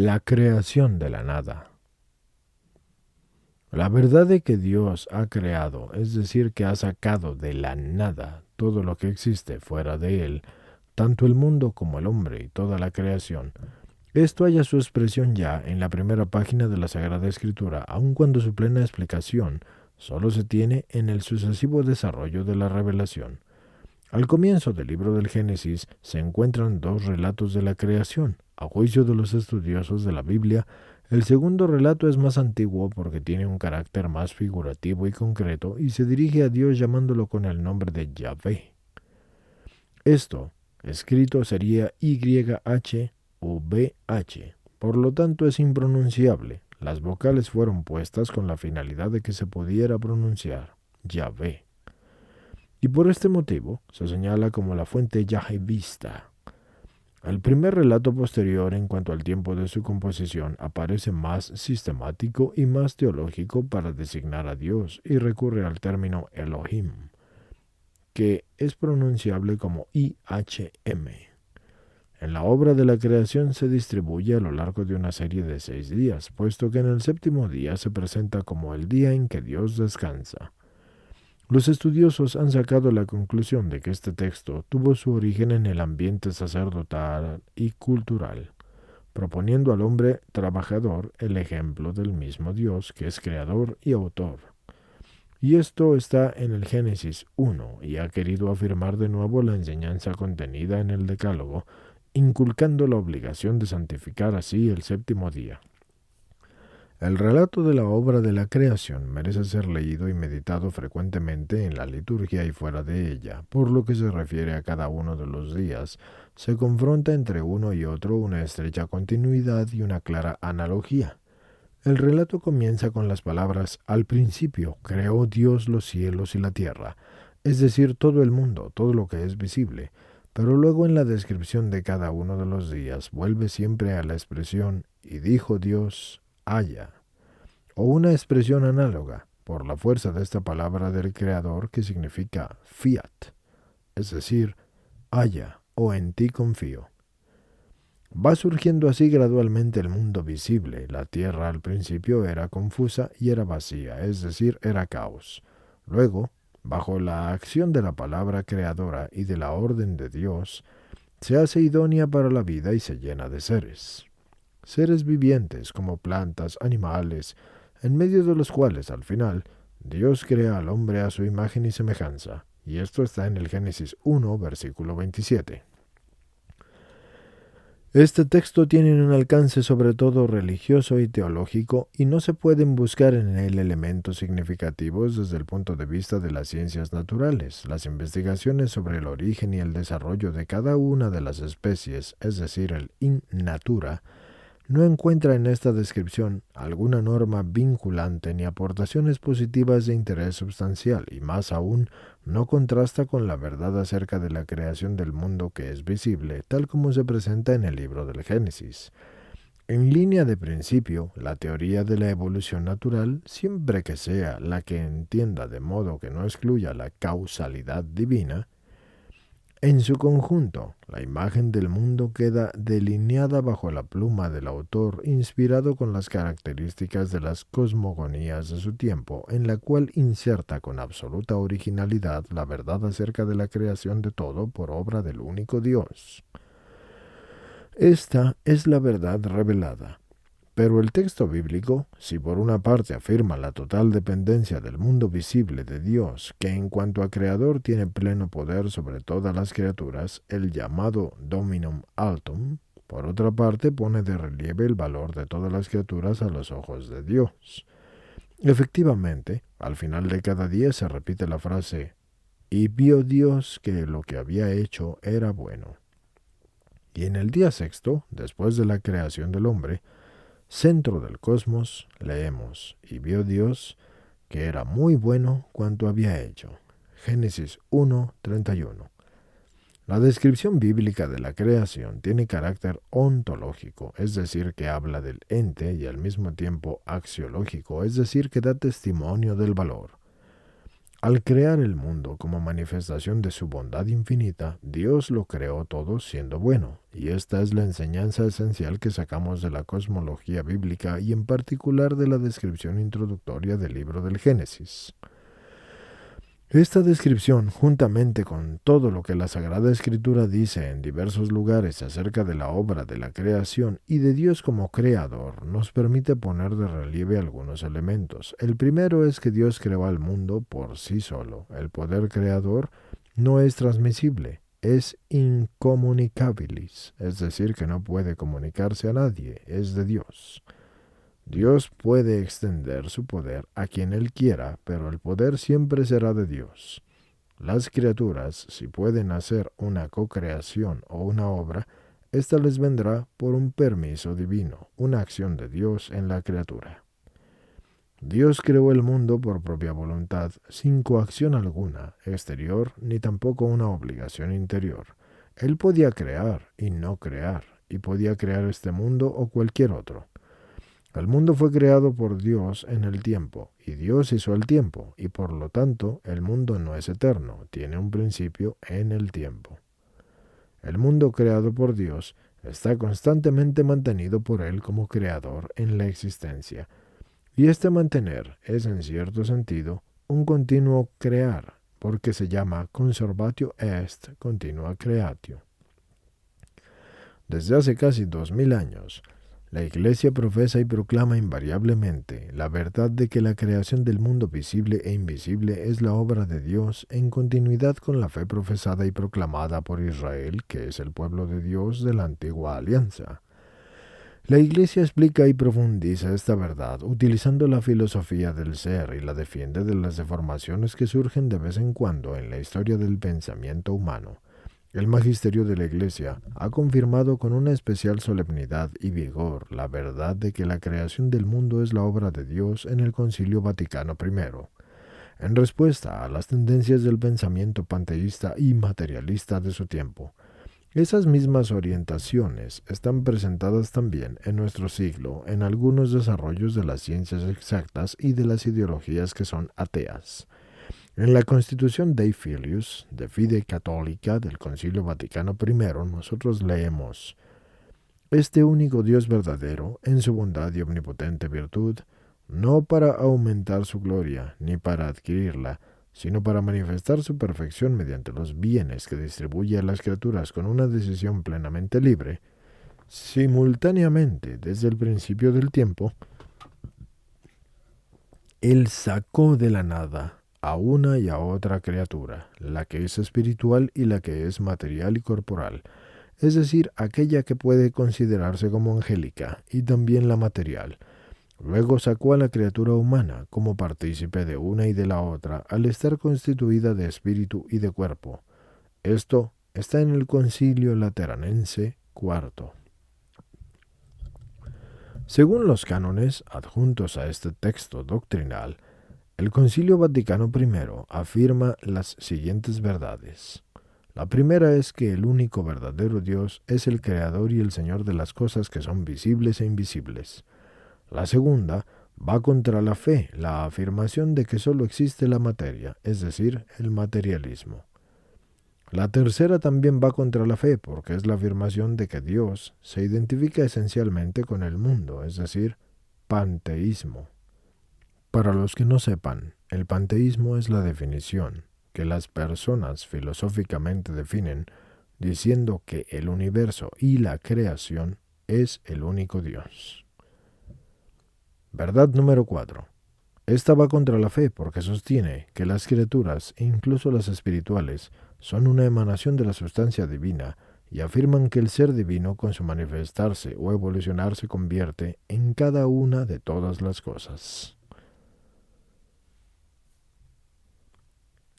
La creación de la nada. La verdad de que Dios ha creado, es decir, que ha sacado de la nada todo lo que existe fuera de él, tanto el mundo como el hombre y toda la creación. Esto halla su expresión ya en la primera página de la Sagrada Escritura, aun cuando su plena explicación solo se tiene en el sucesivo desarrollo de la revelación. Al comienzo del libro del Génesis se encuentran dos relatos de la creación. A juicio de los estudiosos de la Biblia, el segundo relato es más antiguo porque tiene un carácter más figurativo y concreto y se dirige a Dios llamándolo con el nombre de Yahvé. Esto, escrito, sería YHVH, por lo tanto es impronunciable. Las vocales fueron puestas con la finalidad de que se pudiera pronunciar Yahvé. Y por este motivo se señala como la fuente yahvista. El primer relato posterior en cuanto al tiempo de su composición aparece más sistemático y más teológico para designar a Dios y recurre al término Elohim, que es pronunciable como IHM. En la obra de la creación se distribuye a lo largo de una serie de 6 días, puesto que en el séptimo día se presenta como el día en que Dios descansa. Los estudiosos han sacado la conclusión de que este texto tuvo su origen en el ambiente sacerdotal y cultural, proponiendo al hombre trabajador el ejemplo del mismo Dios que es creador y autor. Y esto está en el Génesis 1 y ha querido afirmar de nuevo la enseñanza contenida en el Decálogo, inculcando la obligación de santificar así el séptimo día. El relato de la obra de la creación merece ser leído y meditado frecuentemente en la liturgia y fuera de ella. Por lo que se refiere a cada uno de los días, se confronta entre uno y otro una estrecha continuidad y una clara analogía. El relato comienza con las palabras: al principio creó Dios los cielos y la tierra, es decir, todo el mundo, todo lo que es visible. Pero luego en la descripción de cada uno de los días vuelve siempre a la expresión y dijo Dios, haya, o una expresión análoga, por la fuerza de esta palabra del Creador que significa fiat, es decir, haya o en ti confío. Va surgiendo así gradualmente el mundo visible. La tierra al principio era confusa y era vacía, es decir, era caos. Luego, bajo la acción de la palabra creadora y de la orden de Dios, se hace idónea para la vida y se llena de seres. Seres vivientes como plantas, animales, en medio de los cuales, al final, Dios crea al hombre a su imagen y semejanza. Y esto está en el Génesis 1, versículo 27. Este texto tiene un alcance sobre todo religioso y teológico y no se pueden buscar en él elementos significativos desde el punto de vista de las ciencias naturales. Las investigaciones sobre el origen y el desarrollo de cada una de las especies, es decir, el in natura, no encuentra en esta descripción alguna norma vinculante ni aportaciones positivas de interés sustancial y más aún no contrasta con la verdad acerca de la creación del mundo que es visible, tal como se presenta en el libro del Génesis. En línea de principio, la teoría de la evolución natural, siempre que sea la que entienda de modo que no excluya la causalidad divina, en su conjunto, la imagen del mundo queda delineada bajo la pluma del autor, inspirado con las características de las cosmogonías de su tiempo, en la cual inserta con absoluta originalidad la verdad acerca de la creación de todo por obra del único Dios. Esta es la verdad revelada. Pero el texto bíblico, si por una parte afirma la total dependencia del mundo visible de Dios, que en cuanto a creador tiene pleno poder sobre todas las criaturas, el llamado Dominum Altum, por otra parte pone de relieve el valor de todas las criaturas a los ojos de Dios. Efectivamente, al final de cada día se repite la frase, y vio Dios que lo que había hecho era bueno. Y en el día sexto, después de la creación del hombre, centro del cosmos, leemos, y vio Dios que era muy bueno cuanto había hecho. Génesis 1:31. La descripción bíblica de la creación tiene carácter ontológico, es decir, que habla del ente, y al mismo tiempo axiológico, es decir, que da testimonio del valor. Al crear el mundo como manifestación de su bondad infinita, Dios lo creó todo siendo bueno, y esta es la enseñanza esencial que sacamos de la cosmología bíblica y en particular de la descripción introductoria del libro del Génesis. Esta descripción, juntamente con todo lo que la Sagrada Escritura dice en diversos lugares acerca de la obra de la creación y de Dios como creador, nos permite poner de relieve algunos elementos. El primero es que Dios creó al mundo por sí solo. El poder creador no es transmisible, es incomunicabilis, es decir, que no puede comunicarse a nadie, es de Dios. Dios puede extender su poder a quien Él quiera, pero el poder siempre será de Dios. Las criaturas, si pueden hacer una co-creación o una obra, ésta les vendrá por un permiso divino, una acción de Dios en la criatura. Dios creó el mundo por propia voluntad, sin coacción alguna, exterior, ni tampoco una obligación interior. Él podía crear y no crear, y podía crear este mundo o cualquier otro. El mundo fue creado por Dios en el tiempo, y Dios hizo el tiempo, y por lo tanto el mundo no es eterno, tiene un principio en el tiempo. El mundo creado por Dios está constantemente mantenido por Él como creador en la existencia, y este mantener es en cierto sentido un continuo crear, porque se llama conservatio est continua creatio. Desde hace casi 2000 años, la Iglesia profesa y proclama invariablemente la verdad de que la creación del mundo visible e invisible es la obra de Dios en continuidad con la fe profesada y proclamada por Israel, que es el pueblo de Dios de la antigua alianza. La Iglesia explica y profundiza esta verdad utilizando la filosofía del ser y la defiende de las deformaciones que surgen de vez en cuando en la historia del pensamiento humano. El magisterio de la Iglesia ha confirmado con una especial solemnidad y vigor la verdad de que la creación del mundo es la obra de Dios en el Concilio Vaticano I. En respuesta a las tendencias del pensamiento panteísta y materialista de su tiempo, esas mismas orientaciones están presentadas también en nuestro siglo en algunos desarrollos de las ciencias exactas y de las ideologías que son ateas. En la Constitución Dei Filius, de Fide Católica del Concilio Vaticano I, nosotros leemos: Este único Dios verdadero, en su bondad y omnipotente virtud, no para aumentar su gloria, ni para adquirirla, sino para manifestar su perfección mediante los bienes que distribuye a las criaturas con una decisión plenamente libre, simultáneamente, desde el principio del tiempo, Él sacó de la nada a una y a otra criatura, la que es espiritual y la que es material y corporal, es decir, aquella que puede considerarse como angélica y también la material. Luego sacó a la criatura humana como partícipe de una y de la otra al estar constituida de espíritu y de cuerpo. Esto está en el Concilio Lateranense IV. Según los cánones adjuntos a este texto doctrinal, el Concilio Vaticano I afirma las siguientes verdades. La primera es que el único verdadero Dios es el Creador y el Señor de las cosas que son visibles e invisibles. La segunda va contra la fe, la afirmación de que solo existe la materia, es decir, el materialismo. La tercera también va contra la fe, porque es la afirmación de que Dios se identifica esencialmente con el mundo, es decir, panteísmo. Para los que no sepan, el panteísmo es la definición que las personas filosóficamente definen diciendo que el universo y la creación es el único Dios. Verdad número 4. Esta va contra la fe porque sostiene que las criaturas, incluso las espirituales, son una emanación de la sustancia divina y afirman que el ser divino con su manifestarse o evolucionar se convierte en cada una de todas las cosas.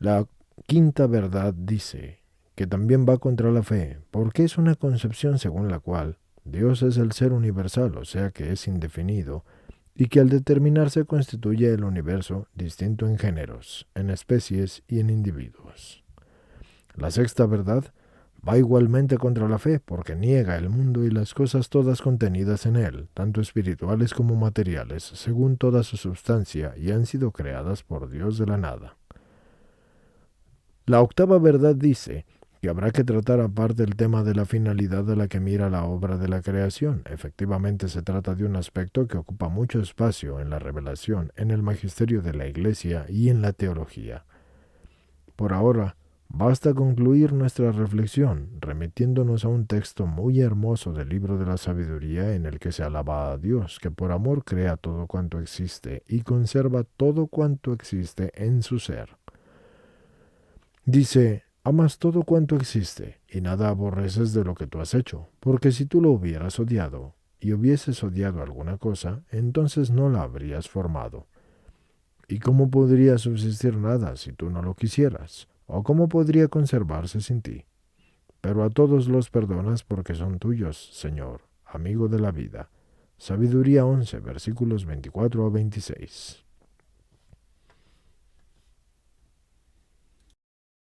La quinta verdad dice que también va contra la fe, porque es una concepción según la cual Dios es el ser universal, o sea que es indefinido, y que al determinarse constituye el universo distinto en géneros, en especies y en individuos. La sexta verdad va igualmente contra la fe, porque niega el mundo y las cosas todas contenidas en él, tanto espirituales como materiales, según toda su substancia, y han sido creadas por Dios de la nada. La octava verdad dice que habrá que tratar aparte el tema de la finalidad a la que mira la obra de la creación. Efectivamente, se trata de un aspecto que ocupa mucho espacio en la revelación, en el magisterio de la Iglesia y en la teología. Por ahora, basta concluir nuestra reflexión remitiéndonos a un texto muy hermoso del libro de la sabiduría en el que se alaba a Dios, que por amor crea todo cuanto existe y conserva todo cuanto existe en su ser. Dice, amas todo cuanto existe y nada aborreces de lo que tú has hecho, porque si tú lo hubieras odiado y hubieses odiado alguna cosa, entonces no la habrías formado. ¿Y cómo podría subsistir nada si tú no lo quisieras? ¿O cómo podría conservarse sin ti? Pero a todos los perdonas porque son tuyos, Señor, amigo de la vida. Sabiduría 11, versículos 24 a 26.